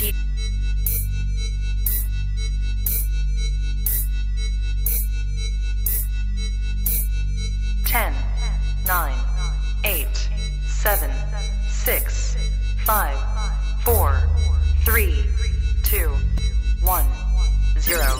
10, 9, 8, 7, 6, 5, 4, 3, 2, 1, 0.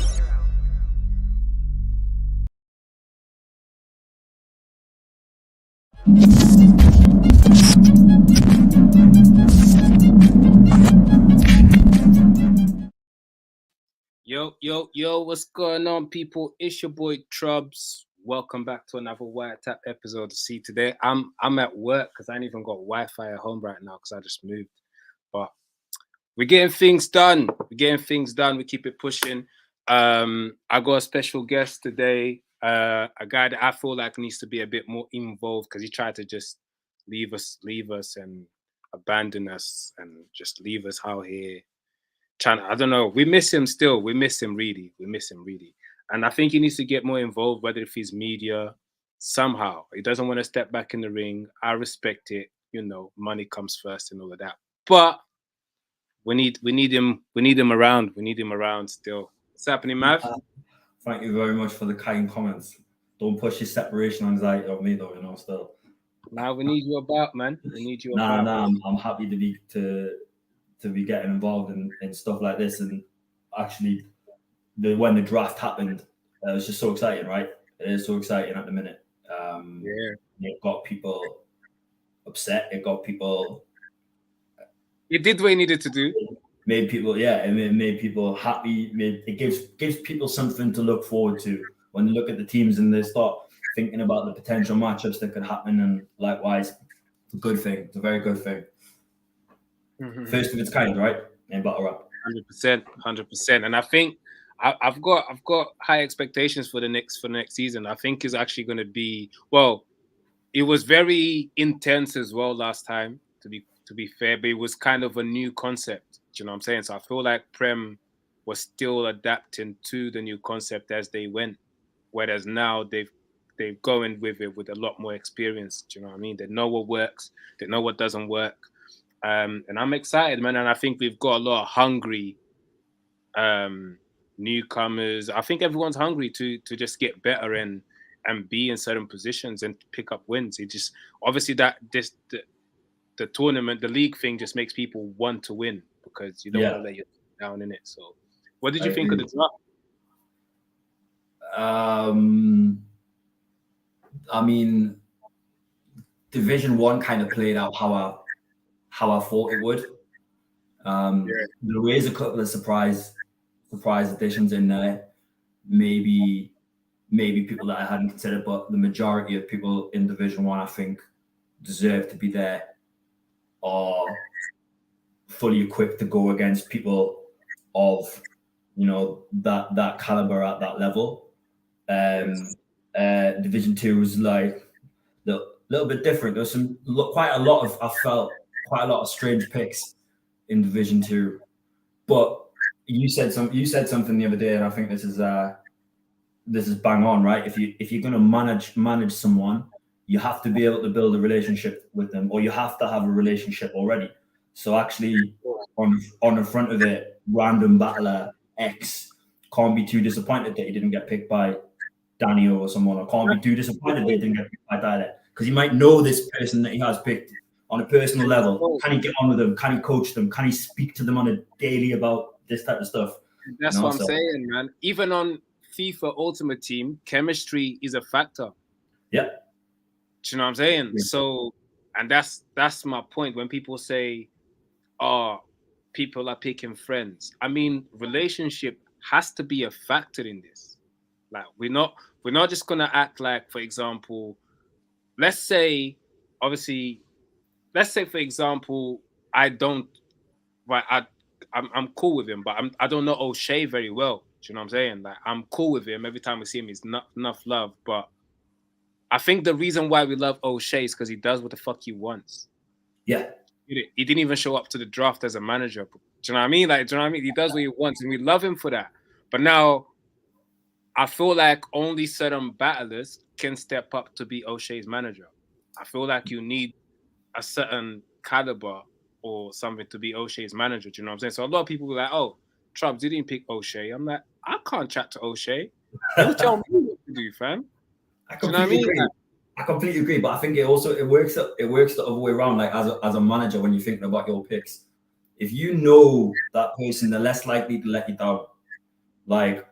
Yo, what's going on, people? It's your boy Trubs. Welcome back to another White Tap episode. See, today I'm at work because I ain't even got Wi-Fi at home right now because I just moved. But we're getting things done. We keep it pushing. I got a special guest today. A guy that I feel like needs to be a bit more involved because he tried to just leave us and abandon us and just leave us out here. I don't know. We miss him still. We miss him really. And I think he needs to get more involved, whether if he's media, somehow. He doesn't want to step back in the ring. I respect it. You know, money comes first and all of that. But we need him around. We need him around still. What's happening, Mav? Thank you very much for the kind comments. Don't push your separation anxiety on me though, still. Now we need you about, man. We need you about. I'm happy to be getting involved in stuff like this, and actually when the draft happened, it was just so exciting, right? It is so exciting at the minute. It got people upset. It got people. It did what it needed to do. Made people, it made people happy. It gives people something to look forward to when they look at the teams and they start thinking about the potential matchups that could happen. And likewise, it's a good thing. It's a very good thing. Mm-hmm. First of its kind, right? In battle rap. 100%. And I think I've got high expectations for the next season. I think it's actually going to be it was very intense as well last time. To be fair, but it was kind of a new concept. Do you know what I'm saying? So I feel like Prem was still adapting to the new concept as they went, whereas now they've going with it with a lot more experience. Do you know what I mean? They know what works. They know what doesn't work. And I'm excited, man. And I think we've got a lot of hungry newcomers. I think everyone's hungry to just get better and be in certain positions and pick up wins. It just obviously the tournament, the league thing just makes people want to win because you don't want to let you down in it. So what did you think of the draft? I mean, Division 1 kind of played out how I thought it would. There is a couple of surprise additions in there. Maybe people that I hadn't considered, but the majority of people in Division 1, I think, deserve to be there, are fully equipped to go against people of that caliber at that level. Division 2 was like a little bit different. There was quite a lot of strange picks in Division 2. But you said something the other day, and I think this is bang on, right? If you're going to manage someone, you have to be able to build a relationship with them, or you have to have a relationship already. So actually, on the front of it, random battler X can't be too disappointed that he didn't get picked by Daniel or someone, or can't be too disappointed that he didn't get picked by Tyler, because he might know this person that he has picked on a personal level. Can he get on with them? Can he coach them? Can he speak to them on a daily about this type of stuff? That's what I'm saying, man. Even on FIFA Ultimate Team, chemistry is a factor. Yeah. Do you know what I'm saying? Yeah. So, and that's my point. When people say, people are picking friends. I mean, relationship has to be a factor in this. Like, we're not just gonna act like, for example, let's say, for example, I'm cool with him, but I don't know O'Shea very well. Do you know what I'm saying? Like, I'm cool with him. Every time we see him, he's not enough love. But I think the reason why we love O'Shea is because he does what the fuck he wants. Yeah. He didn't even show up to the draft as a manager. Do you know what I mean? Like, do you know what I mean? He does what he wants, and we love him for that. But now, I feel like only certain battlers can step up to be O'Shea's manager. I feel like you need a certain caliber or something to be O'Shea's manager. Do you know what I'm saying? So a lot of people were like, "Oh, Trubs, you didn't pick O'Shea." I'm like, I can't chat to O'Shea. You tell me what to do, fam. I Do you know what I completely mean? agree. I completely agree, but I think it works the other way around. Like as a manager, when you're thinking about your picks, if you know that person, they're less likely to let you down. Like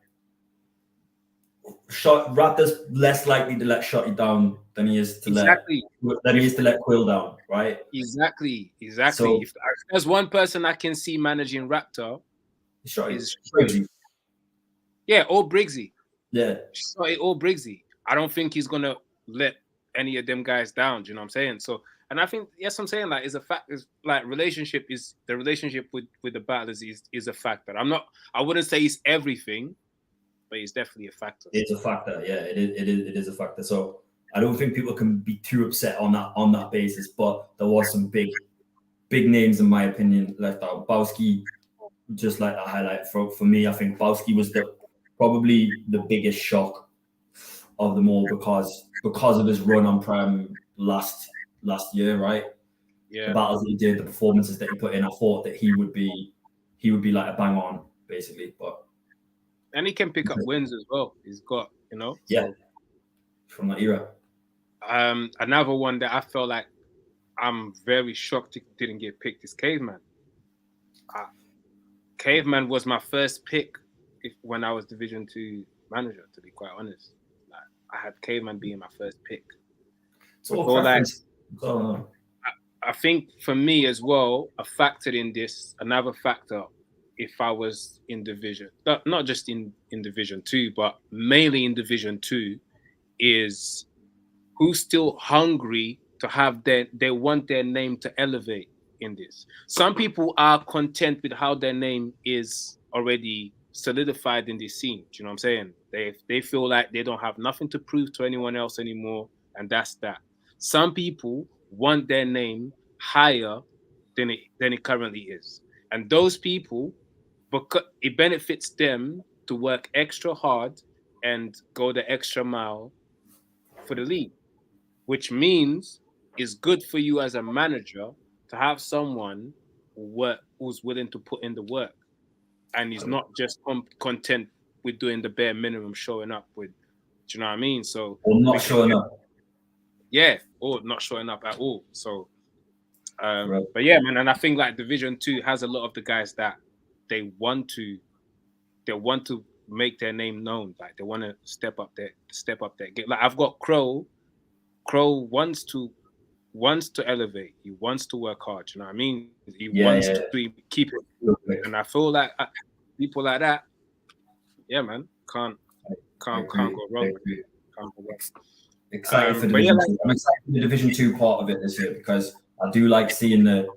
Raptors less likely to let you down than he is to Exactly. let Quill down, right? Exactly. So If there's one person I can see managing Raptor, is Shotty. yeah, or Briggsy. Yeah. Shotty or Briggsy. I don't think he's gonna let any of them guys down. Do you know what I'm saying? So, and I think yes, I'm saying like is a fact is like relationship is the relationship with the battlers is a factor. I wouldn't say it's everything, but it's definitely a factor. It's a factor, yeah. It is a factor. So I don't think people can be too upset on that basis. But there was some big names in my opinion left out. Bowski, just like that highlight for me, I think Bowski was probably the biggest shock of them all because of his run on Prem last year, right? Yeah. The battles that he did, the performances that he put in, I thought that he would be like a bang on, basically. But and he can pick up wins as well. He's got, yeah, from that era. Another one that I felt like I'm very shocked he didn't get picked is Caveman. Caveman was my first pick when I was Division 2 manager, to be quite honest. Like, I had Caveman being my first pick. So I think for me as well, a factor in this, another factor, if I was in Division, not just in Division 2, but mainly in Division 2, is who's still hungry to have they want their name to elevate in this. Some people are content with how their name is already solidified in this scene. Do you know what I'm saying? They feel like they don't have nothing to prove to anyone else anymore, and that's that. Some people want their name higher than it currently is, and those people, because it benefits them to work extra hard and go the extra mile for the league, which means it's good for you as a manager to have someone who's willing to put in the work and is not just content with doing the bare minimum, showing up with, do you know what I mean? So or not showing up. Yeah, or not showing up at all. So, Right. But yeah, man, and I think like Division 2 has a lot of the guys that they want to make their name known. Like they want to step up their game. Like I've got Crow. Crow wants to elevate. He wants to work hard. You know what I mean? He wants to keep it. And I feel like people like that, yeah, man, can't go wrong. Excited for Division 2. I'm excited for the Division 2 part of it this year because I do like seeing the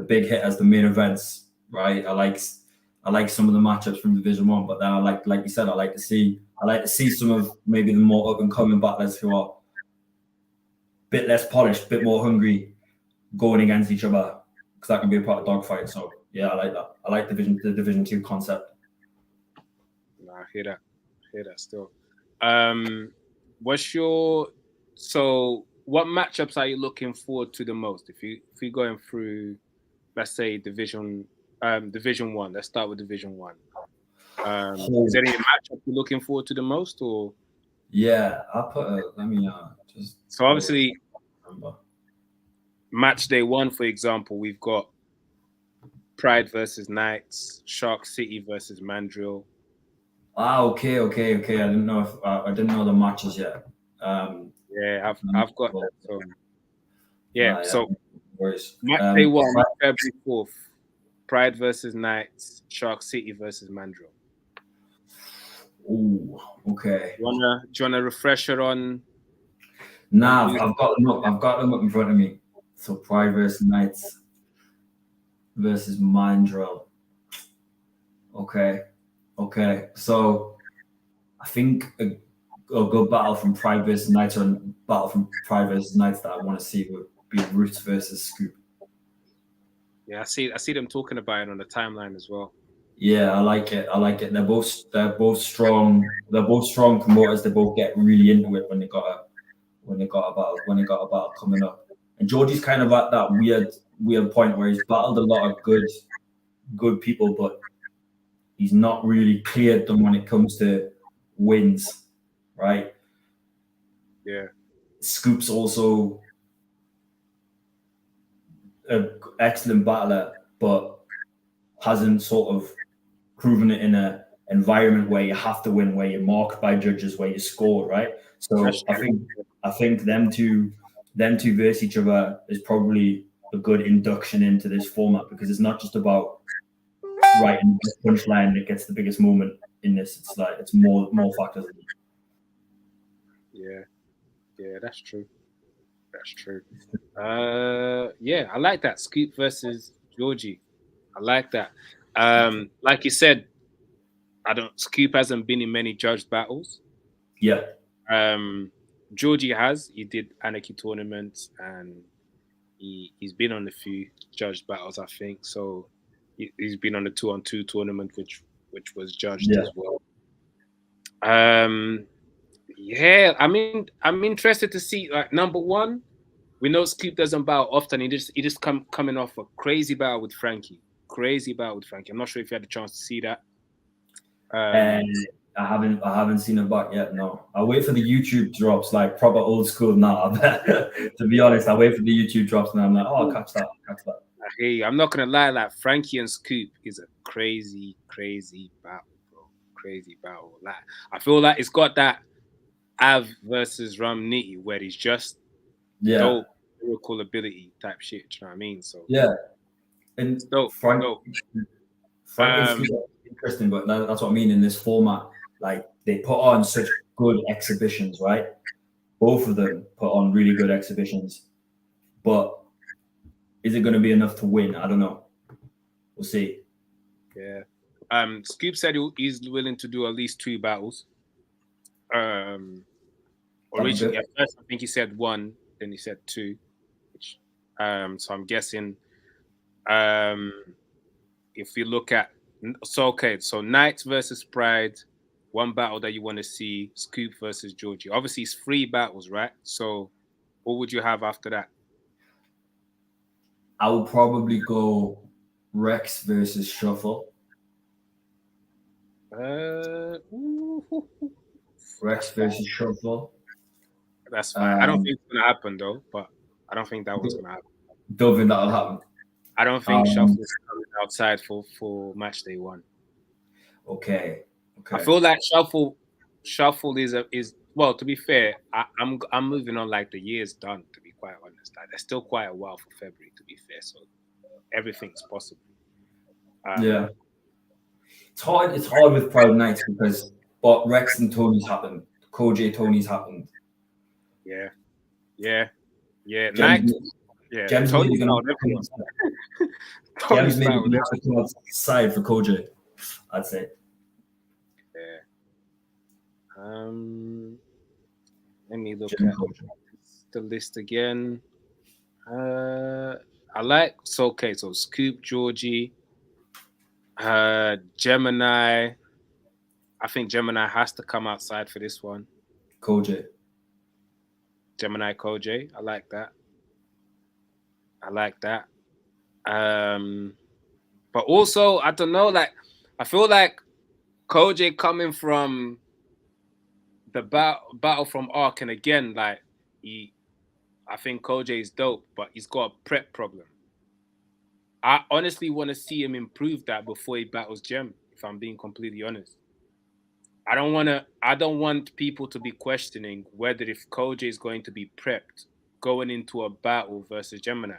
big hitters, the main events, right? I like some of the matchups from Division 1, but then I like you said, I like to see some of maybe the more up and coming battlers who are a bit less polished, a bit more hungry, going against each other because that can be a part of dogfight. So yeah, I like that. I like the Division 2 concept. No, I hear that still. What matchups are you looking forward to the most? If you're going through, let's say Division 1. Let's start with Division 1. Is there any matchup you're looking forward to the most, or? Yeah, I'll put. Let me just. So obviously, match day 1, for example, we've got Pride versus Knights, Shark City versus Mandrill. Okay. I didn't know the matches yet. Yeah, I've got that. So yeah, so worries. match day 1, February 4th, Pride versus Knights, Shark City versus Mandrill. Oh, okay. Do you wanna refresher on? Nah, I've got them up in front of me. So Pride versus Knights versus Mandrill. Okay. So I think a good battle from Pride versus Knights, or a battle from Pride versus Knights that I want to see would be Roots versus Scoop. Yeah, I see them talking about it on the timeline as well. Yeah, I like it. They're both strong. They're both strong promoters. They both get really into it when they got a battle coming up. And Georgie's kind of at that weird we're at a point where he's battled a lot of good people, but he's not really cleared them when it comes to wins, right? Yeah. Scoop's also an excellent battler, but hasn't sort of proven it in an environment where you have to win, where you're marked by judges, where you score, right? So I think them two versus each other is probably a good induction into this format, because it's not just about writing the punchline that gets the biggest moment in this. It's like it's more factors. Yeah, that's true. That's true. Yeah, I like that. Scoop versus Georgie. I like that. Like you said, Scoop hasn't been in many judged battles. Yeah. Georgie has. He did Anarchy tournaments, and he's been on a few judged battles, I think. So he's been on the 2-on-2 tournament, which was judged as well. Yeah, I mean, I'm interested to see, like, number one, we know Scoop doesn't battle often. He just coming off a crazy battle with Frankie. I'm not sure if you had a chance to see that. I haven't seen it back yet. No, I'll wait for the YouTube drops, like proper old school. Now, to be honest, I wait for the YouTube drops, and I'm like, oh, I'll catch that. Hey, I'm not gonna lie, like Frankie and Scoop is a crazy battle, bro. Crazy battle. Like, I feel like it's got that Av versus Ramniti, where he's just dope lyrical ability type shit. Do you know what I mean? So yeah, and Frank is interesting, but that's what I mean in this format. Like, they put on such good exhibitions, right? Both of them put on really good exhibitions, but is it going to be enough to win? I don't know. We'll see. Yeah. Scoop said he's willing to do at least 2 battles. Originally, at first, I think he said 1, then he said 2. Which, so I'm guessing, if you look at, so Knights versus Pride, 1 battle that you want to see, Scoop versus Georgie. Obviously, it's 3 battles, right? So what would you have after that? I would probably go Rex versus Shuffle. Rex versus Shuffle. That's fine. I don't think it's gonna happen though, but I don't think that one's gonna happen. Don't think that'll happen. I don't think Shuffle is coming outside for match day 1. Okay. I feel like Shuffle is well. To be fair, I'm moving on like the year's done. To be quite honest, like, there's still quite a while for February. To be fair, so everything's possible. Yeah, it's hard. It's hard with Pride Nights but Rex and Tony's happened. Koji Tony's happened. Yeah. Gems Tony's maybe the side for Koji, I'd say. Yeah. Let me look at the list again. I like so Scoop, Georgie, Gemini. I think Gemini has to come outside for this one. Gemini Koji. I like that. But also, I don't know, like, I feel like Koji coming from the battle from Ark, and again, like, I think Koji is dope, but he's got a prep problem. I honestly want to see him improve that before he battles Gem, if I'm being completely honest. I don't want people to be questioning whether if Koji is going to be prepped going into a battle versus Gemini.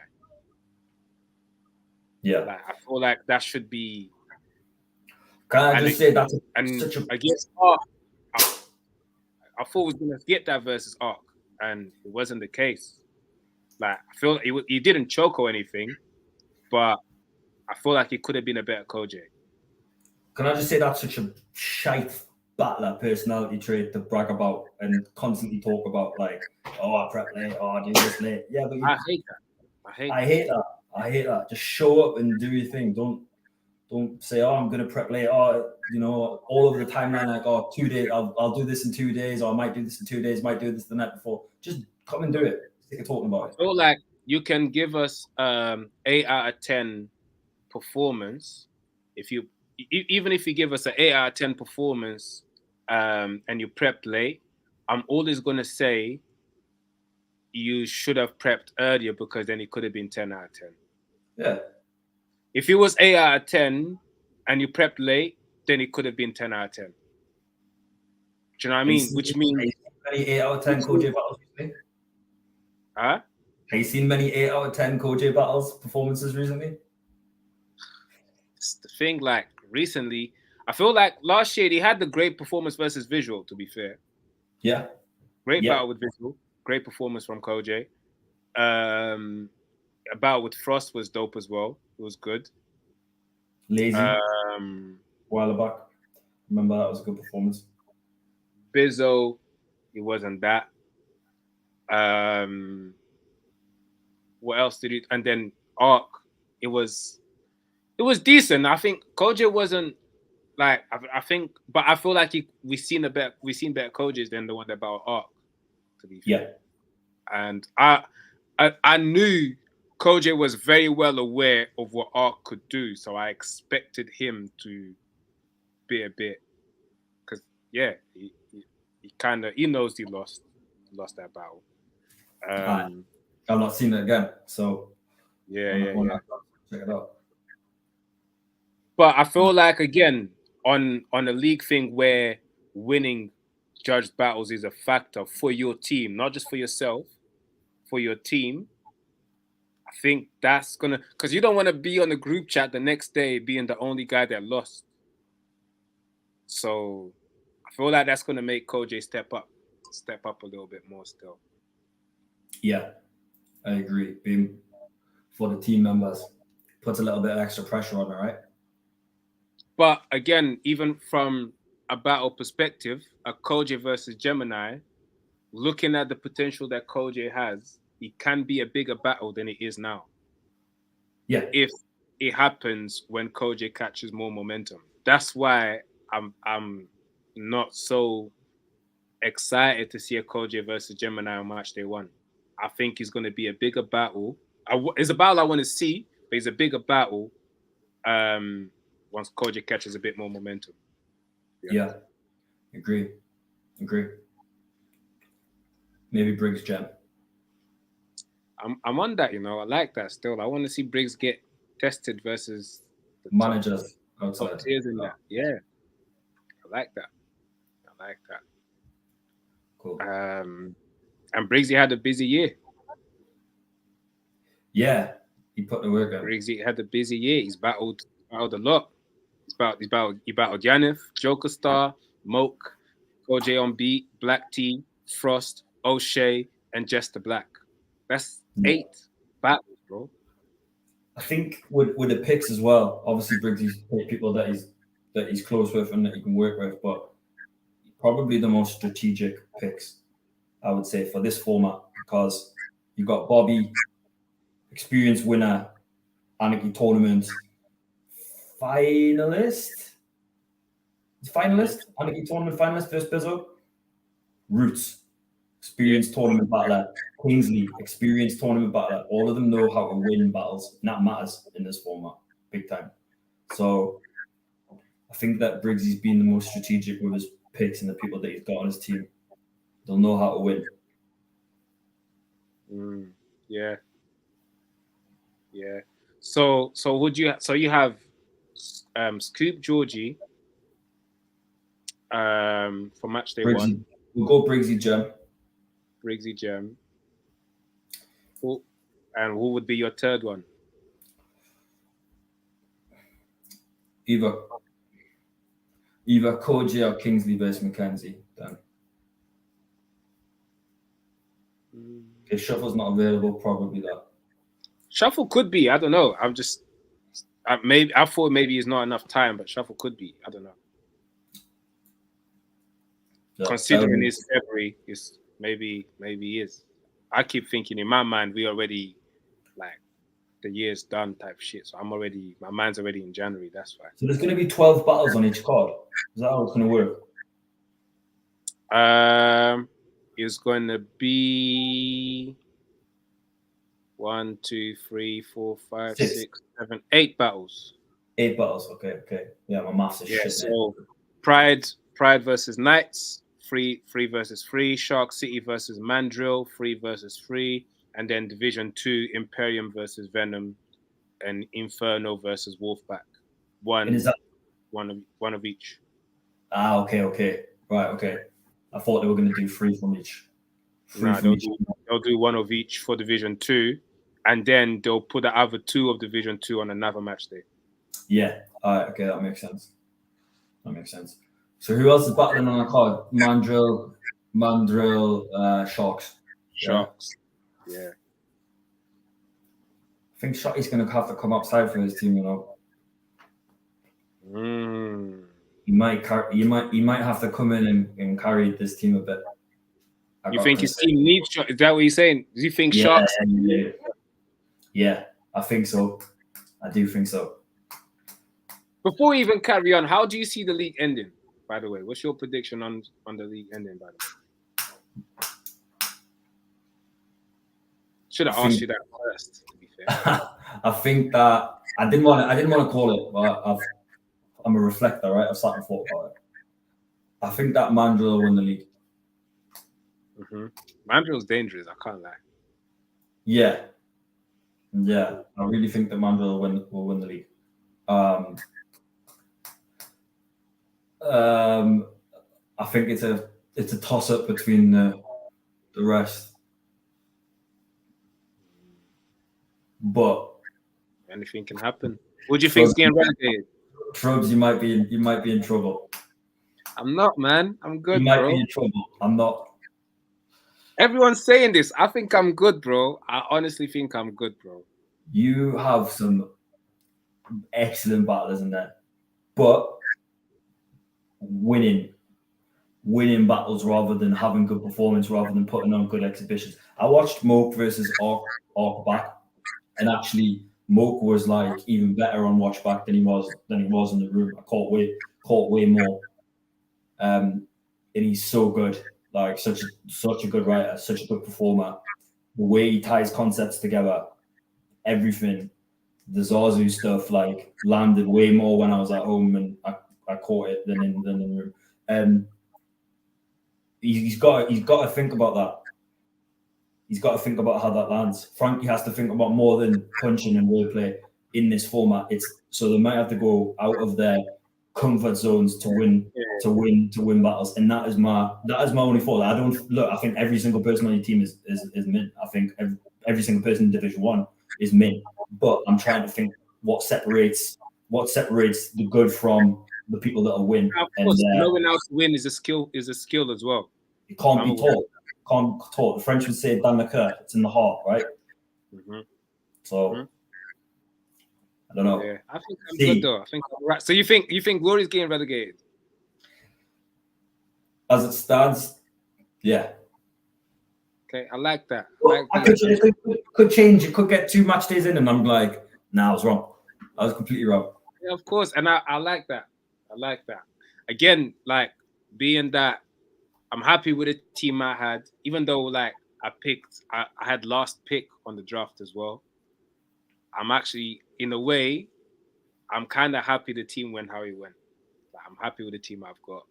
Yeah. Like, I feel like that should be. Can I just say that's I guess Ark, I thought was going to get that versus Ark, and it wasn't the case. Like, I feel he didn't choke or anything, but I feel like it could have been a better Koji. Can I just say that's such a shite battler personality trait to brag about and constantly talk about, like, oh, I prep late, oh, I do this late. Yeah, but I hate that. I hate that. Just show up and do your thing. Don't say, oh, I'm gonna prep late. Oh, you know, all over the timeline, like, oh, 2 days, I'll do this in 2 days, or I might do this in 2 days, might do this the night before. Just come and do it. Sick of talking about it. you can give us 8 out of 10 performance if you even if you give us an 8 out of 10 performance and you prepped late. I'm always gonna say you should have prepped earlier because then it could have been 10 out of 10. Yeah. If it was 8 out of 10 and you prepped late, then it could have been 10 out of 10. Do you know what I mean? Which means many 8 out of 10 Koji battles recently? huh? Have you seen many 8 out of 10 Koji battles performances recently? It's the thing, like recently, I feel like last year he had the great performance versus Visual, to be fair. Yeah. Great Yeah. battle with Visual, great performance from Koji. A battle with Frost was dope as well. It was good. Lazy. A Um, while back. Remember that was a good performance. Bizzo, it wasn't that. What else did he? And then Arc, it was decent. I think Koji wasn't like I think, but I feel like we've seen better Kojis than the one that battled Arc. To be fair. Yeah. And I knew Koji was very well aware of what Arc could do, so I expected him to be a bit, because yeah, he kind of knows he lost that battle. I've not seen it again, so yeah. check it out. But I feel like again on a league thing where winning judged battles is a factor for your team, not just for yourself, for your team. I think that's gonna, because you don't want to be on the group chat the next day being the only guy that lost. So I feel like that's gonna make Koji step up a little bit more still. Yeah, I agree. Being for the team members puts a little bit of extra pressure on it, right? But again, even from a battle perspective, a Koji versus Gemini, looking at the potential that Koji has, it can be a bigger battle than it is now. Yeah. If it happens when Koji catches more momentum. That's why I'm not so excited to see a Koji versus Gemini on match day 1. I think it's going to be a bigger battle. It's a battle I want to see, but it's a bigger battle once Koji catches a bit more momentum. Yeah. Agree. Maybe Briggs Gem. I'm on that, I like that still. I want to see Briggs get tested versus the managers top tiers in that. Yeah. I like that. Cool. And Briggsy had a busy year. Yeah, he put the work in. Briggsy had a busy year. He's battled a lot. He battled Yannick, Joker Star, Moke, Koji on Beat, Black T, Frost, O'Shea, and Jester Black. That's 8 battles, bro. I think with the picks as well. Obviously, Briggsy's people that he's close with and that he can work with, but probably the most strategic picks, I would say, for this format, because you've got Bobby, experienced winner, Anarchy tournament finalist, Anarchy tournament finalist versus Bizzo. Roots, experienced tournament battler. Kingsley, experienced tournament battler. All of them know how to win battles, and that matters in this format, big time. So I think that Briggsy's been the most strategic with his picks and the people that he's got on his team. They'll know how to win. Yeah. So you have Scoop Georgie for match day Briggsy. 1. We'll go Briggsy Gem. And who would be your third one? Either Koji or Kingsley versus Mackenzie. Then. If Shuffle's not available, probably that. Shuffle could be. I don't know. I thought maybe it's not enough time, but Shuffle could be. I don't know. Yeah, considering it's February, is maybe he is. I keep thinking in my mind we already like the year's done type shit. So my mind's already in January. That's why. So there's going to be 12 battles on each card. Is that how it's going to work? It's going to be 1, 2, 3, 4, 5, 6. 6, 7, 8 battles. 8 battles. Okay. Yeah, my maths is Yeah, shit. so Pride versus Knights, 3 versus 3. Shark City versus Mandrill, 3 versus 3. And then Division 2, Imperium versus Venom, and Inferno versus Wolfpack. And is that One of each. okay. Right, okay. I thought they were going to do 3 from each. 3 Nah, from each. they'll do one of each for Division 2, and then they'll put the other 2 of Division 2 on another match day. Yeah. All right. Okay, that makes sense. So who else is battling on the card? Mandrill, Sharks. Sharks. Yeah. I think Shotty's going to have to come outside for his team. You know, he might have to come in and carry this team a bit. You think his team needs Sharks? Is that what you're saying? Do you think Sharks? Yeah, I think so. I do think so. Before we even carry on, how do you see the league ending? By the way, what's your prediction on the league ending? By the way, should have asked you that first. To be fair, I think that I didn't want to call it, but I'm a reflector, right? I've sat and thought about it. I think that Mandrill will win the league. Mandrill's dangerous. I can't lie. Yeah, I really think that Mandrill will win the league. I think it's a toss up between the rest, but anything can happen. What do you think's getting relegated? Trubs, you might be in trouble. I'm not, man. I'm good, You might bro. be in trouble. I'm not. Everyone's saying this. I think I'm good, bro. I honestly think I'm good, bro. You have some excellent battlers in there, but winning battles rather than having good performance, rather than putting on good exhibitions. I watched Moke versus Ark back, and actually Moke was like even better on watch back than he was in the room. I caught way more. And he's so good, like such a good writer, such a good performer. The way he ties concepts together, everything. The Zazu stuff like landed way more when I was at home and I caught it than in the room. He's got to think about that. He's got to think about how that lands. Frankie has to think about more than punching and wordplay in this format. So they might have to go out of their comfort zones to win battles, and that is my only fault. I think every single person on your team is mint. I think every single person in Division 1 is mint. But I'm trying to think what separates the good from the people that will win. Of course, knowing how to win is a skill as well. It can't be taught. The French would say dans le cœur, it's in the heart, right? So I don't know. Yeah, I think I'm good though. I think I'm right. So you think Glory's getting relegated? As it stands, yeah. Okay, I like that. It could change. It could get 2 match days in, and I'm like, nah, I was wrong. I was completely wrong. Yeah, of course, and I like that. I like that. Again, like being that I'm happy with the team I had, even though like I had last pick on the draft as well. I'm actually, in a way, I'm kind of happy the team went how it went. Like, I'm happy with the team I've got.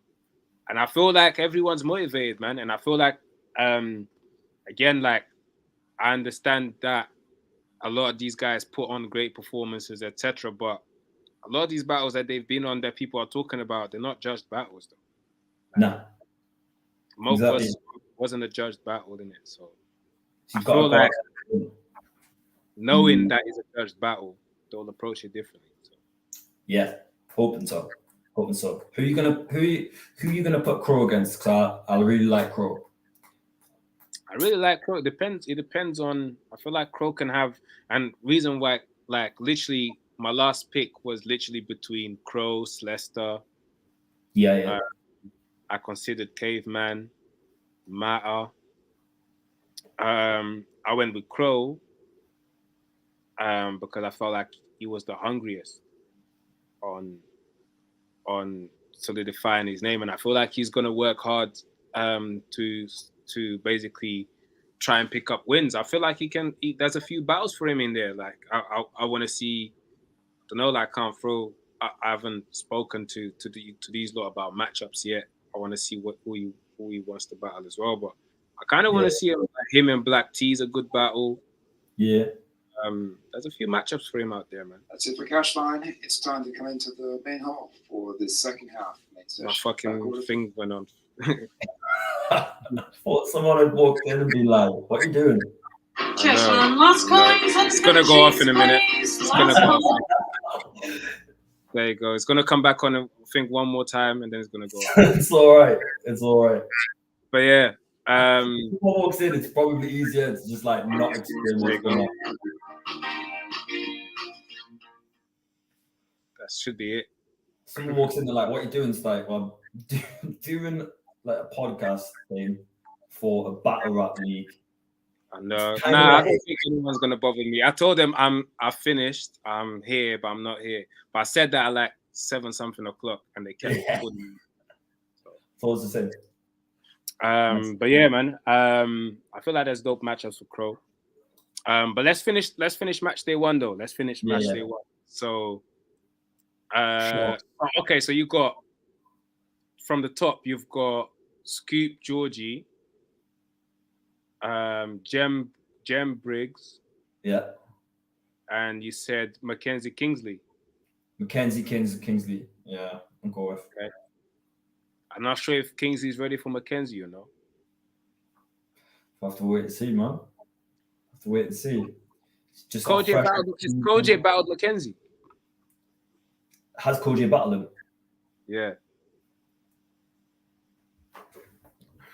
And I feel like everyone's motivated, man. And I feel like, again, like, I understand that a lot of these guys put on great performances, etc. But a lot of these battles that they've been on that people are talking about, they're not judged battles, though. No. Most wasn't a judged battle, in it. So I feel like knowing that is a judged battle, they'll approach it differently. So. Yeah, hoping so. Who you gonna put Crow against? Because I really like Crow. I really like Crow. It depends on. I feel like Crow can have, and reason why, like literally, my last pick was literally between Crow, Slester. Yeah. I considered Caveman, Matter. I went with Crow because I felt like he was the hungriest on solidifying his name, and I feel like he's gonna work hard to basically try and pick up wins. I feel like there's a few battles for him in there. Like I want to see. I don't know. Like can't throw. I haven't spoken to these lot about matchups yet. I want to see who he wants to battle as well. But I kind of want to see him and Black T is a good battle. Yeah. There's a few matchups for him out there, man. That's it for Cashline. It's time to come into the main hall for the second half. My fucking thing went on. I thought someone had walked in and been like, "What are you doing?" Cashline, last coins. It's gonna go off in a minute. It's gonna go off. There you go. It's gonna come back on, I think, one more time, and then it's gonna go off. It's all right. It's all right. But yeah. If someone walks in, it's probably easier to just like not explain what's going on. That should be it. Someone walks in, they're like, "What are you doing?" It's like, "Well, I'm doing like a podcast thing for a battle rap league." I know. Nah, I don't think anyone's gonna bother me. I told them I finished. I'm here, but I'm not here. But I said that at like 7-something o'clock, and they kept calling me. So it's the same. But yeah, man. I feel like there's dope matchups for Crow. But let's finish match day one though. Let's finish match day one. So okay, so you got from the top, you've got Scoop Georgie, Jem Briggs. Yeah. And you said Mackenzie Kingsley. Kingsley. Yeah, I'm going with. Okay. I'm not sure if Kingsley's ready for Mackenzie, you know. I'll have to wait and see, man. Have to wait and see. Just Koj battled Mackenzie. Has Koj battled him? Yeah.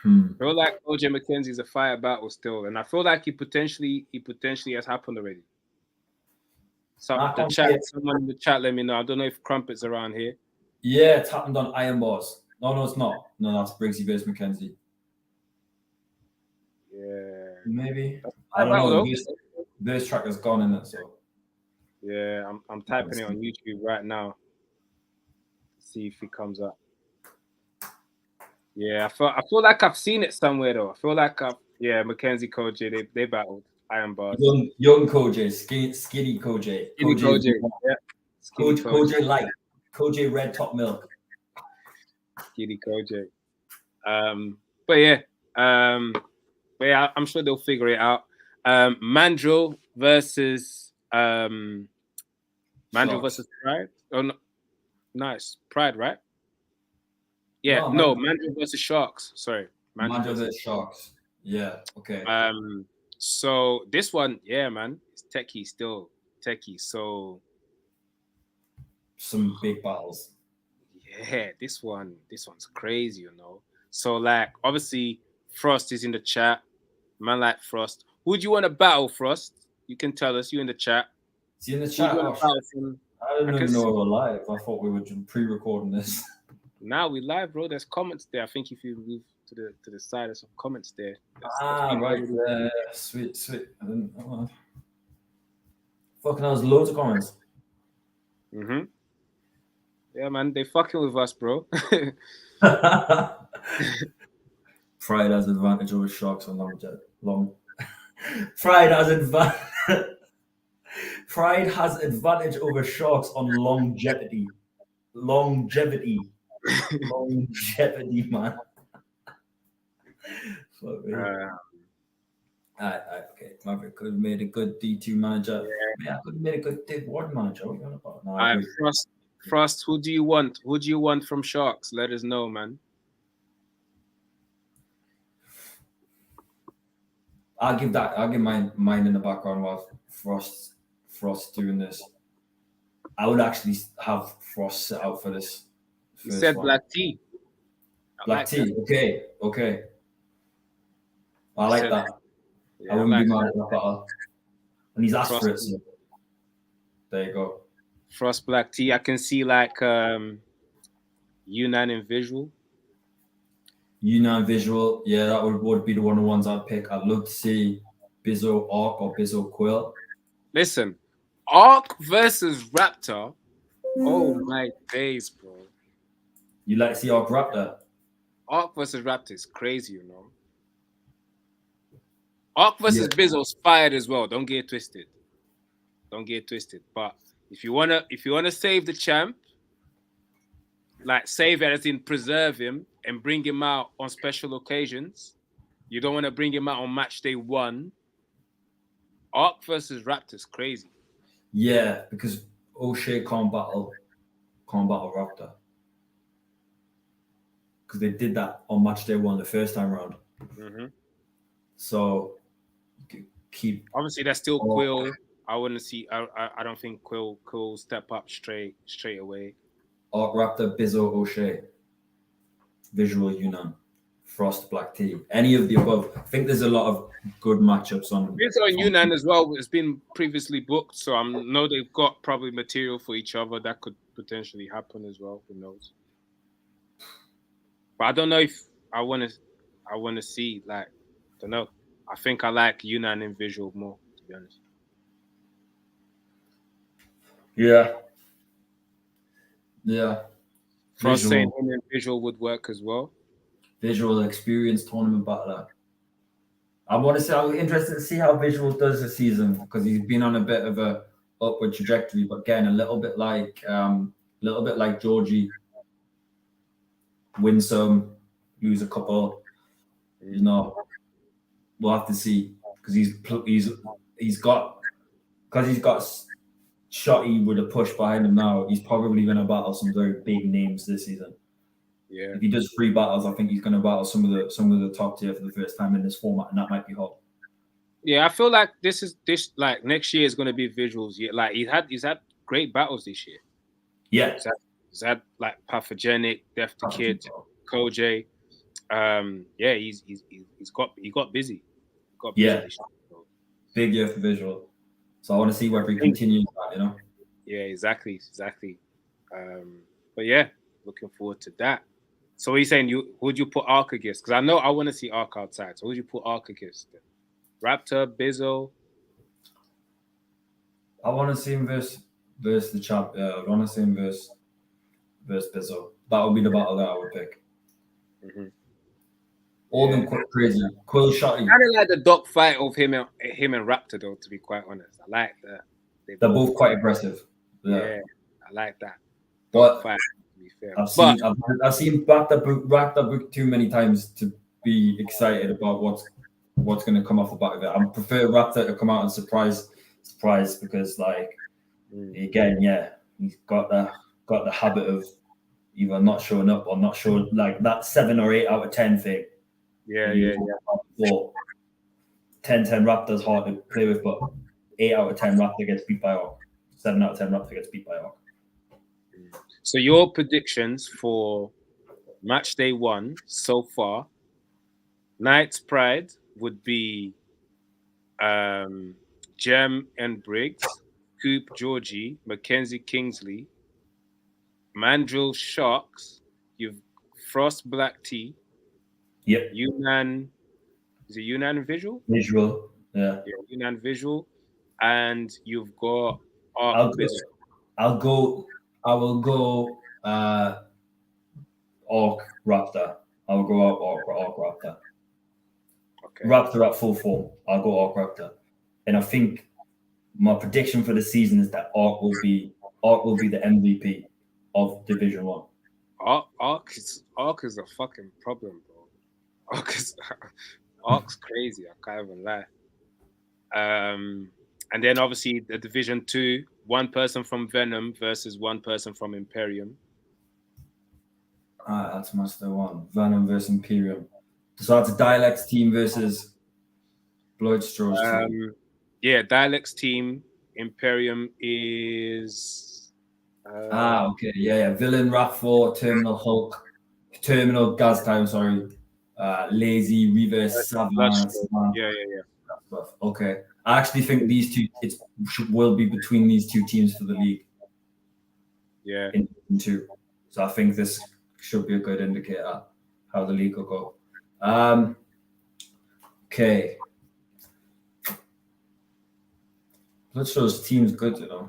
I feel like OJ Mackenzie's a fire battle still, and I feel like he potentially has happened already. Someone in the chat, let me know. I don't know if Crumpet's around here. Yeah, it's happened on Iron Bars. No, it's not. No, that's Briggsy versus Mackenzie. Yeah. Maybe. I don't know. This track has gone in it, so. Yeah, I'm typing it on YouTube right now. See if it comes up. Yeah, I feel like I've seen it somewhere though. I feel like Mackenzie Koj, they battled Iron Bars. Young Koj, skinny Koj. Skinny Koj, yeah. Koj light. Koj red top milk. Skinny Koj. But yeah, I'm sure they'll figure it out. Mandrill versus Pride. Oh no, nice Pride, right? Yeah, no, Mandrill versus Sharks. Sorry, Mandrill versus Sharks. Yeah, okay. So this one, yeah, man, it's techie still. So some big battles. Yeah, this one's crazy, you know. So like, obviously, Frost is in the chat. Man like Frost. Who do you want to battle, Frost? You can tell us. You in the chat. Is he in the chat? I didn't even know we were live. I thought we were pre-recording this. Now we live, bro. There's comments there. I think if you move to the side, there's some comments there. Right. Sweet. I didn't know. Fucking, there's loads of comments. Mm-hmm. Yeah, man, they fucking with us, bro. Pride has advantage over Sharks on long. Pride has advantage over Sharks on longevity. Longevity, man. Okay. Maverick could have made a good D2 manager. Yeah, could have made a good Div 1 manager. What are you on about? No, Frost, who do you want? Who do you want from Sharks? Let us know, man. I'll give mine in the background while Frost doing this. I would actually have Frost set out for this. You said one. Black Tea. Black Tea. That. Okay. I like that. Yeah, I wouldn't be mad at that. And he's asked for it. So there you go. Frost Black Tea. I can see like Unan in visual. Unan visual. Yeah, that would be one of the ones I'd pick. I'd love to see Bizzo Arc or Bizzo Quill. Listen, Arc versus Raptor. Oh my days, bro. You like to see Arc Raptor? Arc versus Raptor is crazy, you know. Arc versus Yeah. Bizzo's fired as well. Don't get it twisted. Don't get it twisted. But if you wanna save the champ, like save it as in preserve him and bring him out on special occasions, you don't want to bring him out on match day 1. Arc versus Raptor's crazy. Yeah, because O'Shea can't battle Raptor. Because they did that on match day 1 the first time round. Mm-hmm. So keep Obviously that's still Quill. I wouldn't see. I don't think Quill step up straight away. Arc Raptor, Bizzo, O'Shea, Visual Yunnan, Frost, Black Tea, any of the above. I think there's a lot of good matchups on. Bizzo and Yunnan as well has been previously booked, so I know they've got probably material for each other that could potentially happen as well. Who knows? But I don't know if I want to see, like, I don't know. I think I like Yunnan and Visual more, to be honest. Yeah. Yeah. Frost saying him and Visual would work as well. Visual experienced tournament battler. I'm interested to see how Visual does this season because he's been on a bit of a upward trajectory, but again, a little bit like Georgie. Win some, lose a couple. You know, we'll have to see because he's got Shotty with a push behind him now. He's probably going to battle some very big names this season. Yeah. If he does 3 battles, I think he's going to battle some of the top tier for the first time in this format, and that might be hot. Yeah, I feel like this like next year is going to be Visuals. Yeah, like he's had great battles this year. Yeah, he's had like Pathogenic, Death to Kid, Koj. Yeah, he's got busy. Big year for Visual. So I want to see whether he continues that, you know. Yeah, exactly. But yeah, looking forward to that. So what are you saying? Would you put Arc against? Because I know I want to see Arc outside. So would you put Arc against? Raptor, Bizzo. I want to see him versus the champ. Yeah, I want to see him versus Bizzo. That would be the battle that I would pick. Mm-hmm. All them quite crazy. Quill Shotty. I don't like the dog fight of him and Raptor though. To be quite honest, I like that. They're both quite aggressive. Yeah, I like that. But fight, to be fair. I've seen Raptor book too many times to be excited about what's going to come off the back of it. I prefer Raptor to come out and surprise because again, yeah, he's got the habit of either not showing up or not showing, like that 7 or 8 out of 10 thing. Yeah. 10-10 Raptor's hard to play with, but 8 out of 10 Raptor gets beat by Arc. 7 out of 10 Raptor gets beat by Arc. So your predictions for match day 1 so far, Knight's Pride would be Jem and Briggs, Coop Georgie, Mackenzie Kingsley, Mandrill Sharks, you've Frost Black Tea. Yep. Yunnan, is it Yunnan Visual? Visual, yeah. Yunnan Visual, and you've got I will go Arc Raptor. I'll go Arc Raptor. Okay. Raptor at full form. I'll go Arc Raptor. And I think my prediction for the season is that Arc will be the MVP of Division 1. Arc is a fucking problem, bro. Arc's crazy. I can't even lie. And then obviously the Division 2, one person from Venom versus one person from Imperium. That's Master 1. Venom versus Imperium. So that's a Dialects team versus Bloodstraw's team. Yeah, Dialects team. Imperium is... okay. Yeah. Villain, RAV4, Terminal Hulk, Terminal Gaz Time, sorry. Lazy, Reverse, Savannah. Yeah. Okay. I actually think these two, will be between these two teams for the league. Yeah. In 2. So I think this should be a good indicator how the league will go. Okay. Bloodstraw's team's good, you know.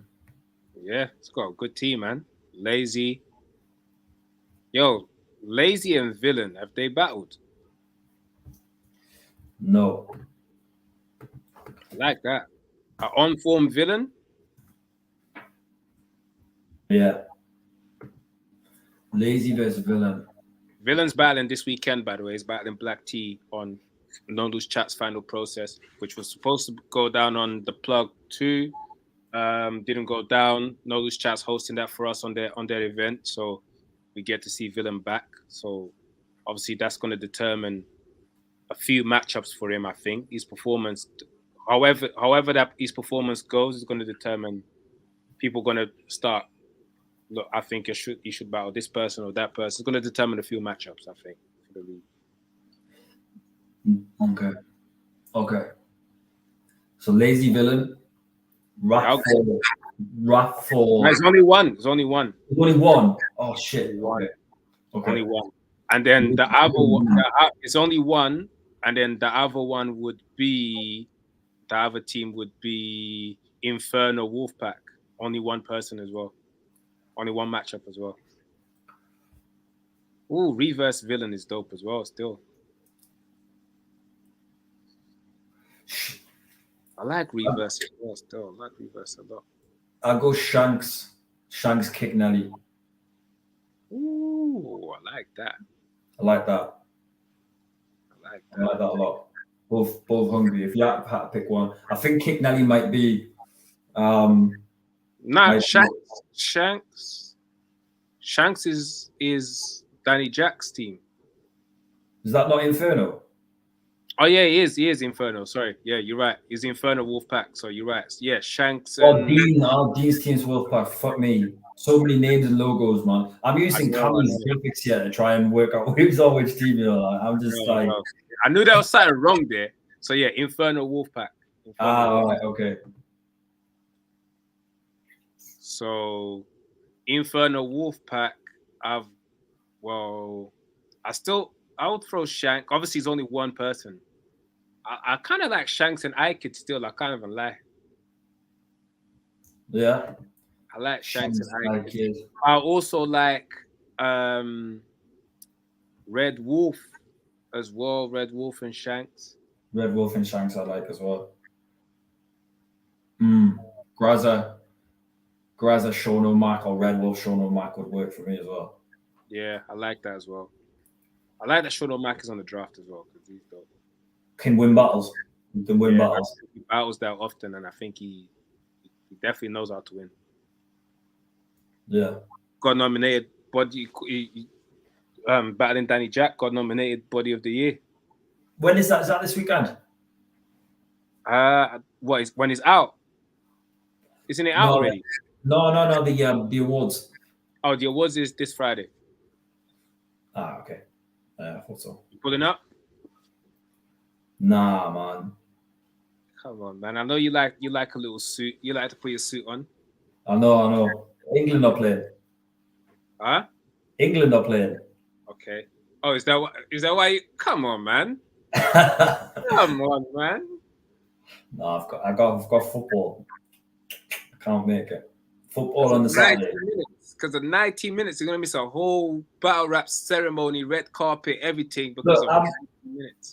Yeah, it's got a good team, man. Lazy. Yo, Lazy and Villain, have they battled? No. I like that. An on-form villain. Yeah. Lazy versus villain. Villain's battling this weekend, by the way. He's battling Black T on No Lose Chat's final process, which was supposed to go down on the Plug 2. Didn't go down. No Lose Chat's hosting that for us on their event, so we get to see Villain back. So obviously that's going to determine a few matchups for him. I think his performance, however that his performance goes, is going to determine people going to start. Look, I think you should battle this person or that person. It's going to determine a few matchups. I think for the league. Okay. So lazy villain. Rap for. There's only one. There's only one. Only one. Oh shit. Okay. Only one. And then the other one, it's only one. And then the other one would be, the other team would be Inferno Wolfpack. Only one person as well. Only one matchup as well. Ooh, reverse villain is dope as well. Still, I like reverse as well. Still, I like reverse a lot. I'll go Shanks. Shanks kick Nelly. Ooh, I like that. I like that a lot. Both hungry. If you had to pick one, I think Kick Nelly might be. Shanks is Danny Jack's team. Is that not Inferno? Oh yeah, he is Inferno. Sorry, yeah, you're right. He's Inferno Wolfpack. So you're right. Yeah, Shanks. Dean's team's Wolfpack. Fuck me. So many names and logos, man. I'm using Cammy's graphics here to try and work out who's on which team. You know, I'm just like. I knew there was something wrong there. So yeah, Inferno Wolfpack. All right, okay. So Inferno Wolfpack, I would throw Shank. Obviously, he's only one person. I kind of like Shanks and Ike still. I can't even lie. Yeah. I like Shanks and Ike. I also like Red Wolf as well. Red Wolf and Shanks. Red Wolf and Shanks I like as well. Graza, Shono Mac, or Red Wolf Shono Mac would work for me as well. Yeah, I like that as well. I like that Shono Mac is on the draft as well because he's dope. Can win battles. He can win battles. He battles that often, and I think he definitely knows how to win. Yeah. Got nominated battling Danny Jack. Got nominated Body of the Year. When is that? Is that this weekend? When it's out? Isn't it out already? No. The awards. Oh, the awards is this Friday. Ah, okay. I thought so. You pulling up? Nah, man. Come on, man. I know you like a little suit. You like to put your suit on. I know. England are playing. Huh? England are playing. Okay. Oh, is that why you? Come on, man. Come on, man. No, I've got football. I can't make it. Football on the Saturday. Because of 90 minutes, you're gonna miss a whole battle rap ceremony, red carpet, everything. Because Look, of 90 minutes.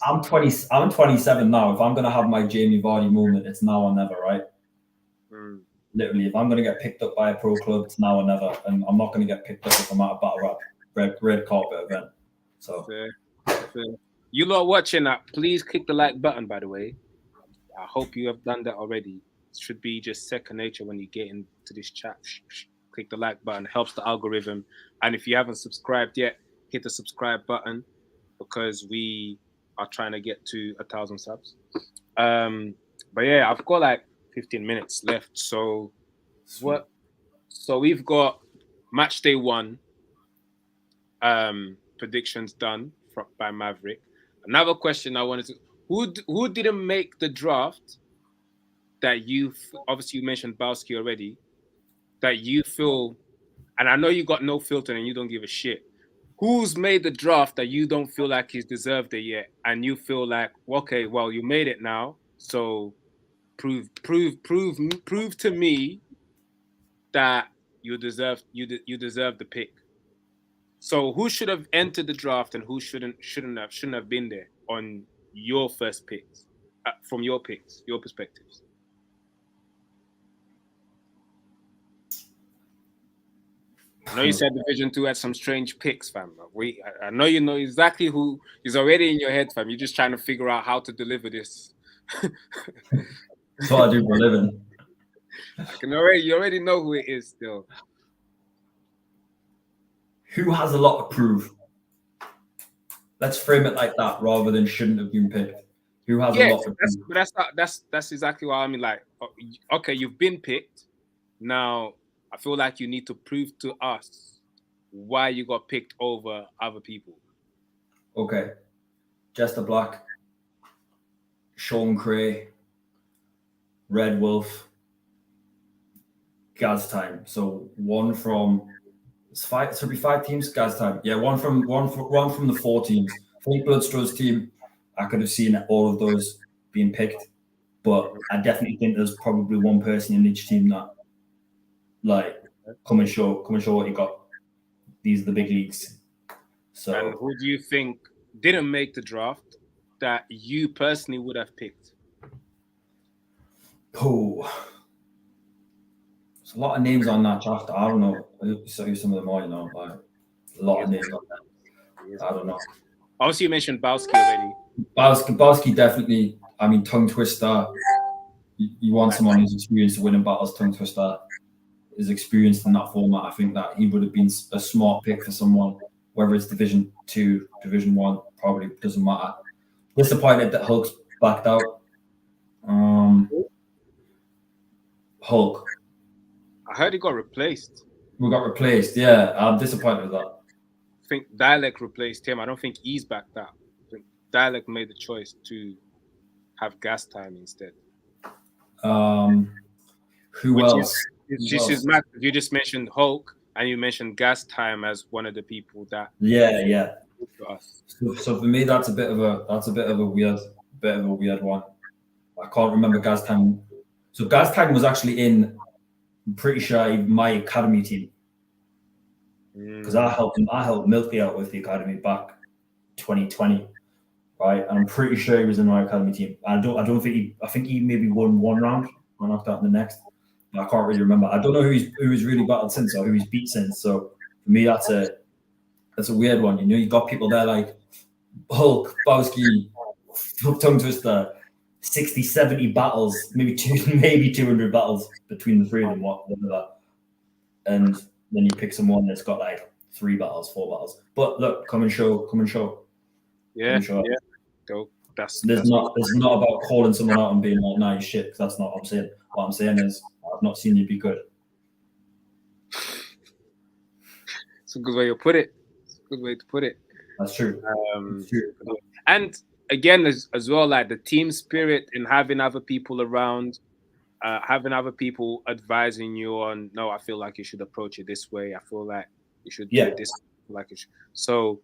I'm 27 now. If I'm gonna have my Jamie Vardy moment, it's now or never, right? Literally, if I'm gonna get picked up by a pro club, it's now or never, and I'm not gonna get picked up if I'm at a battle rap red carpet event. So. Fair. You lot watching that, please click the like button. By the way, I hope you have done that already. It should be just second nature when you get into this chat. Click the like button, helps the algorithm. And if you haven't subscribed yet, hit the subscribe button because we are trying to get to 1,000 subs. But yeah, I've got like 15 minutes left. So we've got match day 1 predictions done by Maverick. Another question I wanted to: who didn't make the draft that you obviously you mentioned Bowski already, that you feel, and I know you got no filter and you don't give a shit. Who's made the draft that you don't feel like he's deserved it yet, and you feel like, okay, well, you made it now, so prove to me that you deserve the pick. So who should have entered the draft and who shouldn't have been there on your first picks? from your picks, your perspectives? I know you said Division 2 had some strange picks, fam. I know you know exactly who is already in your head, fam. You're just trying to figure out how to deliver this. That's what I do for a living. You already know who it is still. Who has a lot to prove? Let's frame it like that rather than shouldn't have been picked. Who has a lot to prove? That's exactly what I mean. Like, okay, you've been picked. Now, I feel like you need to prove to us why you got picked over other people. Okay. Jester Black, Sean Cray, Red Wolf, Gaz Time. So one from it's five. So it'll be 5 teams. Gaz Time. Yeah, one from the 4 teams. I think Bloodstraw's team. I could have seen all of those being picked, but I definitely think there's probably one person in each team that, like, come and show what you got. These are the big leagues. So, and who do you think didn't make the draft that you personally would have picked? oh, there's a lot of names on that draft. I don't know who some of them are. You know, like a lot of names on that. I don't know. Obviously, you mentioned Bowski already. Bowski definitely. I mean, tongue twister. You want someone who's experienced in winning battles. Tongue twister is experienced in that format. I think that he would have been a smart pick for someone, whether it's Division 2, Division 1, probably doesn't matter. Disappointed that Hulk's backed out. Hulk. I heard he got replaced. We got replaced. Yeah, I'm disappointed with that. I think Dialect replaced him. I don't think he's backed out. I think Dialect made the choice to have Gas Time instead. Who else? You just mentioned Hulk and you mentioned Gas Time as one of the people that. Yeah. To us. So for me, that's a bit of a weird one. I can't remember Gas Time. So Gas Time was actually in. I'm pretty sure my academy team, because I helped Milky out with the academy back 2020, right? And I'm pretty sure he was in my academy team. I think he maybe won one round, I knocked out in the next. But I can't really remember. I don't know who he's really battled since or who he's beat since. So for me, that's a weird one. You know, you got people there like Hulk, Bowski, Tongue Twister. 60, 70 battles, maybe 200 battles between the three of them, whatever. And then you pick someone that's got like 3 battles, 4 battles. But look, come and show. Yeah. That's not about calling someone out and being like, nah, you shit, because that's not what I'm saying. What I'm saying is, I've not seen you be good. It's a good way to put it. That's true. And again, as well, like the team spirit in having other people around, having other people advising you on, no, I feel like you should approach it this way. I feel like you should do it this way. So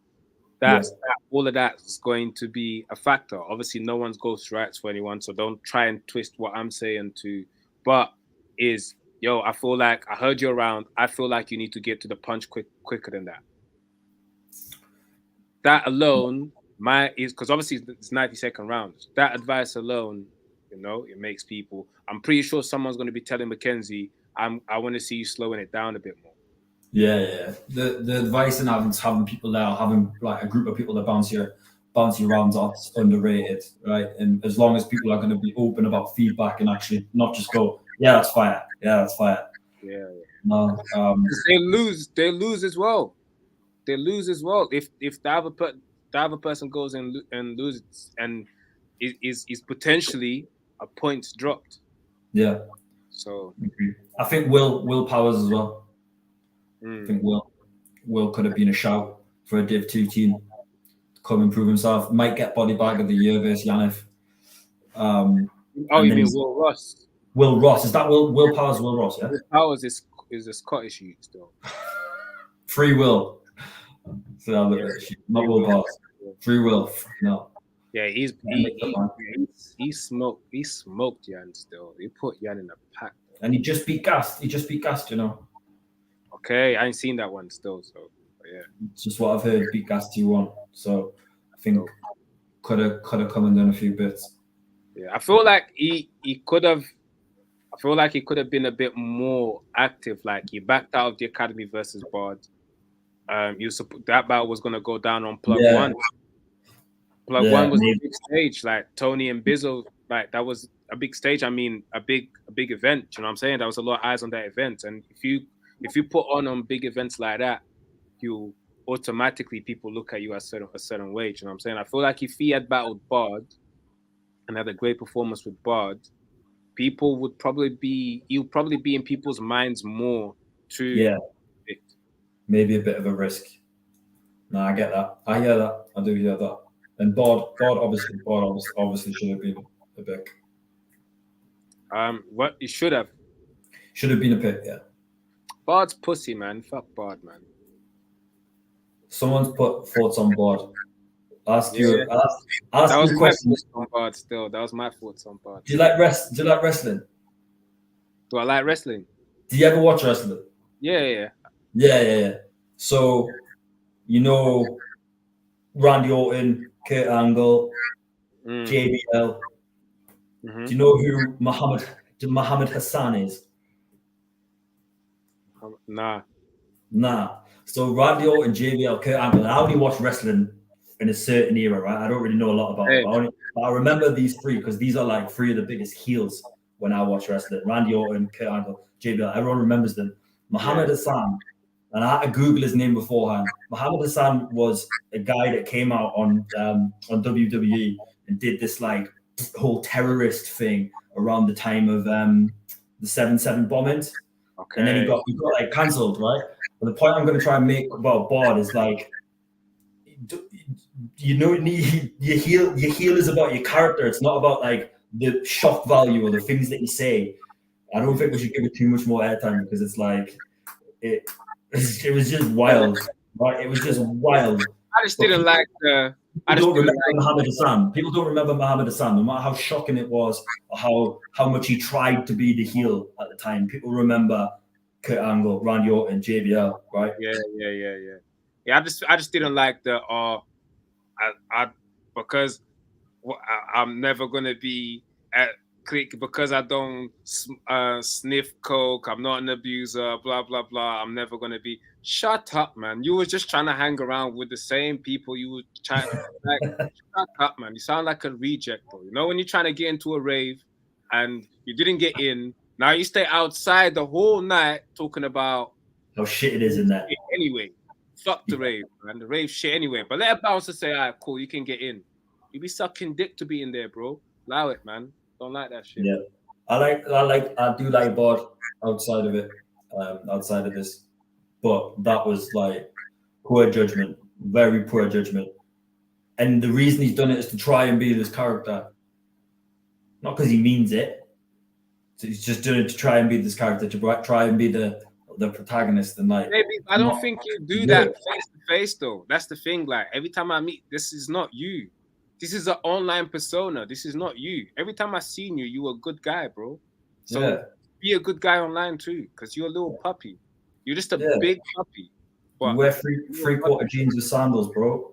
all of that is going to be a factor. Obviously, no one's ghost rights for anyone, so don't try and twist what I'm saying but I feel like I heard you around. I feel like you need to get to the punch quicker than that. That alone because obviously it's 90-second rounds. That advice alone, you know, it makes people. I'm pretty sure someone's going to be telling Mackenzie, I want to see you slowing it down a bit more. Yeah. The advice in having people there, having like a group of people that bounce your rounds off is underrated, right? And as long as people are going to be open about feedback and actually not just go, yeah, that's fire. Yeah. No, they lose as well. If the other person goes and loses and is potentially a point dropped. Yeah. So I think Will Powers as well. I think Will could have been a shout for a Div 2 team to come and prove himself. Might get body bag of the year versus Yanniv. You mean Will Ross? Will Ross. Is that Will Powers? Will Ross? Yeah. Will Powers is a Scottish youth still. Free Will. So not Will Powers. Free Will. No. Yeah, he smoked Yan still. He put Yan in a pack. And he just beat Gast. You know. Okay, I ain't seen that one still. So yeah, it's just what I've heard. Beat Gast 2-1. So I think could have come and done a few bits. Yeah, I feel like he could have. I feel like he could have been a bit more active. Like he backed out of the Academy versus Bard. That battle was gonna go down on Plug Yeah, One. Plug yeah, One was a maybe. big stage. Like Tony and Bizzle, like that was a big stage. I mean, a big event. You know what I'm saying? There was a lot of eyes on that event. And if you put on big events like that, you automatically people look at you as a certain way. You know what I'm saying? I feel like if he had battled Bard and had a great performance with Bard, people would probably be he'll probably be in people's minds more to Yeah, predict. maybe a bit of a risk. No, I get that. I hear that. I do hear that. And Bard obviously should have been a pick. What he should have. Should have been a pick, yeah. Bard's pussy, man. Fuck Bard, man. Someone's put thoughts on Bard. Ask Yeah. you That was you my questions. thoughts on Bard still. That was my thoughts on Bard. Do you like wrestling? Do I like wrestling? Do you ever watch wrestling? Yeah. Yeah. So, you know, Randy Orton, Kurt Angle, JBL. Mm-hmm. Do you know who Muhammad Hassan is? Nah. So Randy Orton, JBL, Kurt Angle. And I only watch wrestling in a certain era, right? I don't really know a lot about it. But I remember these three because these are like three of the biggest heels when I watch wrestling. Randy Orton, Kurt Angle, JBL. Everyone remembers them. Muhammad Hassan, and I had to Google his name beforehand. Muhammad Hassan was a guy that came out on WWE and did this like whole terrorist thing around the time of the 7/7 bombings. Okay. And then he got like cancelled, right? But the point I'm going to try and make about Bard is like, you know, your heel is about your character. It's not about like the shock value or the things that you say. I don't think we should give it too much more airtime because it's like it was just wild, right? It was just wild. I just didn't like the. People don't remember Muhammad Hassan. People don't remember Muhammad Hassan, no matter how shocking it was or how much he tried to be the heel at the time. People remember Kurt Angle, Randy Orton, JBL, right? Yeah. I just didn't like the. Because I'm never gonna be at click because I don't sniff coke. I'm not an abuser. Blah blah blah. I'm never gonna be. Shut up, man. You were just trying to hang around with the same people. You were trying shut up, man. You sound like a reject, bro. You know when you're trying to get into a rave and you didn't get in. Now you stay outside the whole night talking about how shit it is in there. Anyway, fuck the rave, man. The rave shit anyway. But let a bouncer say, all right, cool, you can get in. You be sucking dick to be in there, bro. Allow it, man. Don't like that shit. Yeah. I do like Bard outside of it, outside of this. But that was like poor judgment, very poor judgment. And the reason he's done it is to try and be this character. Not because he means it. So he's just doing it to try and be this character, to try and be the protagonist. And like, maybe I don't think you do that face to face though. That's the thing. Like every time I meet, this is not you. This is an online persona. This is not you. Every time I seen you, you were a good guy, bro. So be a good guy online too, because you're a little puppy. You're just a big puppy. But you wear three-quarter jeans with sandals, bro.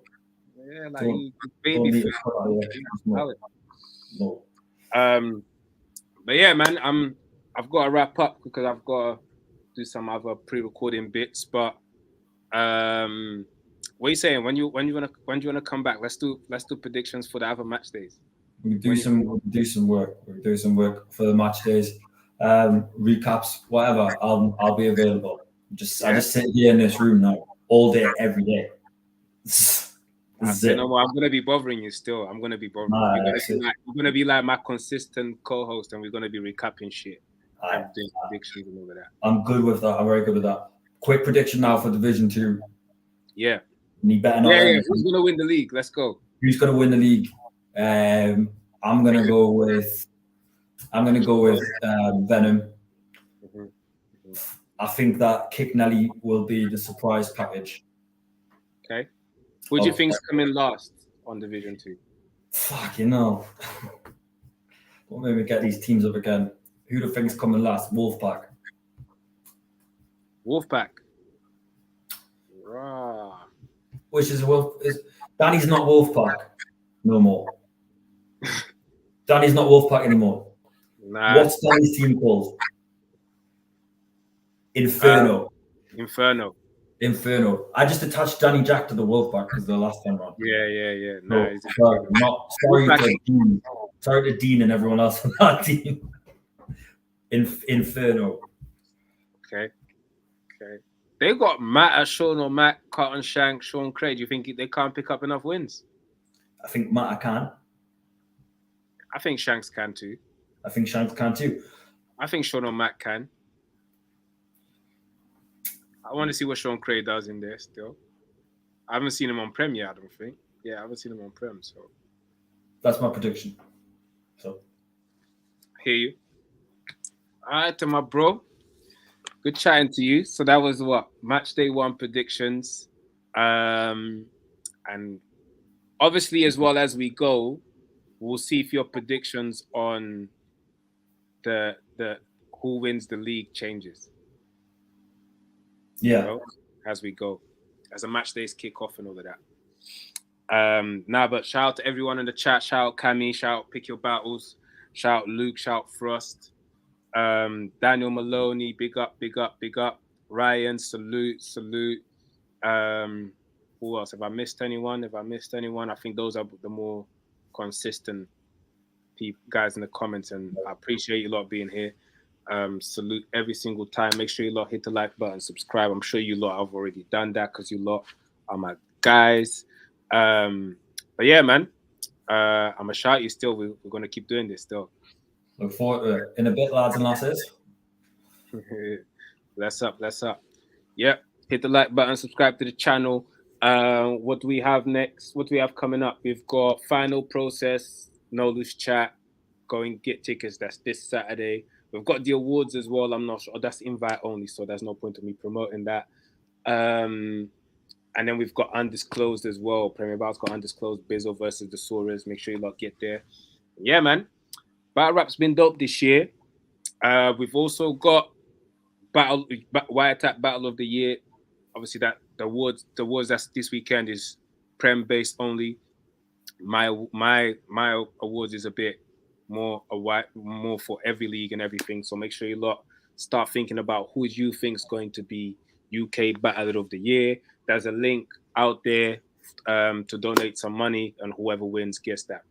Yeah, like baby food. No. But yeah, man, I've got to wrap up because I've got to do some other pre-recording bits. But what are you saying? When you wanna come back? Let's do predictions for the other match days. We do some work. We do some work for the match days. Recaps, whatever. I'll be available. I just sit here in this room now all day, every day. I'm gonna be bothering you still. I'm gonna be bothering you. You're gonna be like my consistent co-host, and we're gonna be recapping shit. I'm doing predictions and all of that. I'm good with that. I'm very good with that. Quick prediction now for Division 2. Yeah. You better not. Yeah. Who's gonna win the league? Let's go. Who's gonna win the league? I'm gonna go with Venom. Mm-hmm. I think that Kick Nelly will be the surprise package. Okay. Who do you think's coming last on Division 2? Fuck, Don't make me get these teams up again. Who do you think's coming last? Wolfpack. Rah. Which is Danny's not Wolfpack no more. Danny's not Wolfpack anymore. Nah. What's Danny's team called? Inferno. Inferno. I just attached Danny Jack to the Wolfpack because the last time round. Yeah. No, Nice. Sorry to Dean and everyone else on that team. Inferno. Okay. They got Matt at Sean or Matt, Cotton Shank, Sean Craig. Do you think they can't pick up enough wins? I think Matt can. I think Shanks can too. I think Shanks can too. I think Sean or Matt can. I want to see what Sean Craig does in there still. I haven't seen him on Prem yet, I don't think. Yeah, I haven't seen him on Prem, so. That's my prediction. So. Hear you. All right, to my bro. Good chatting to you. So that was what? Match day 1 predictions. And obviously, as well as we go, we'll see if your predictions on the who wins the league changes. Yeah. You know, as we go. As the match days kick off and all of that. But shout out to everyone in the chat. Shout out Cammy. Shout out Pick Your Battles. Shout out Luke. Shout out Frost. Daniel Maloney, big up. Ryan, salute. Who else? Have I missed anyone? I think those are the more consistent guys in the comments, and I appreciate you lot being here. Salute every single time. Make sure you lot hit the like button, subscribe. I'm sure you lot have already done that because you lot are my guys. But yeah, man, I'm gonna shout you still. We're gonna keep doing this still. Look forward to it. In a bit, lads and lasses. Bless up. Yep. Hit the like button, subscribe to the channel. What do we have next? What do we have coming up? We've got final process, no loose chat. Go and get tickets. That's this Saturday. We've got the awards as well. I'm not sure. That's invite only, so there's no point of me promoting that. And then we've got Undisclosed as well. Premier Battle's got Undisclosed, Bizzle versus the Saurers. Make sure you lot get there. Yeah, man. Battle Rap's been dope this year. We've also got Wire Tap Battle of the Year. Obviously, that the awards that's this weekend is Prem based only. My awards is a bit more for every league and everything. So make sure you lot start thinking about who you think is going to be UK Battle of the Year. There's a link out there to donate some money, and whoever wins gets that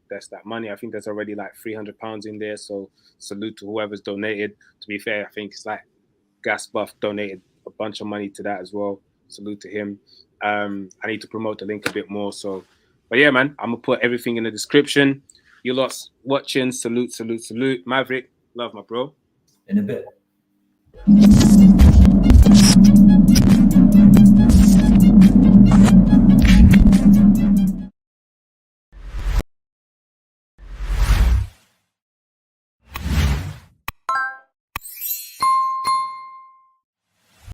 money. I think there's already like £300 in there, so salute to whoever's donated. To be fair, I think it's like Gas Buff donated a bunch of money to that as well. Salute to him. I need to promote the link a bit more, but yeah, man, I'm gonna put everything in the description. You lots watching, salute. Maverick, love my bro. In a bit.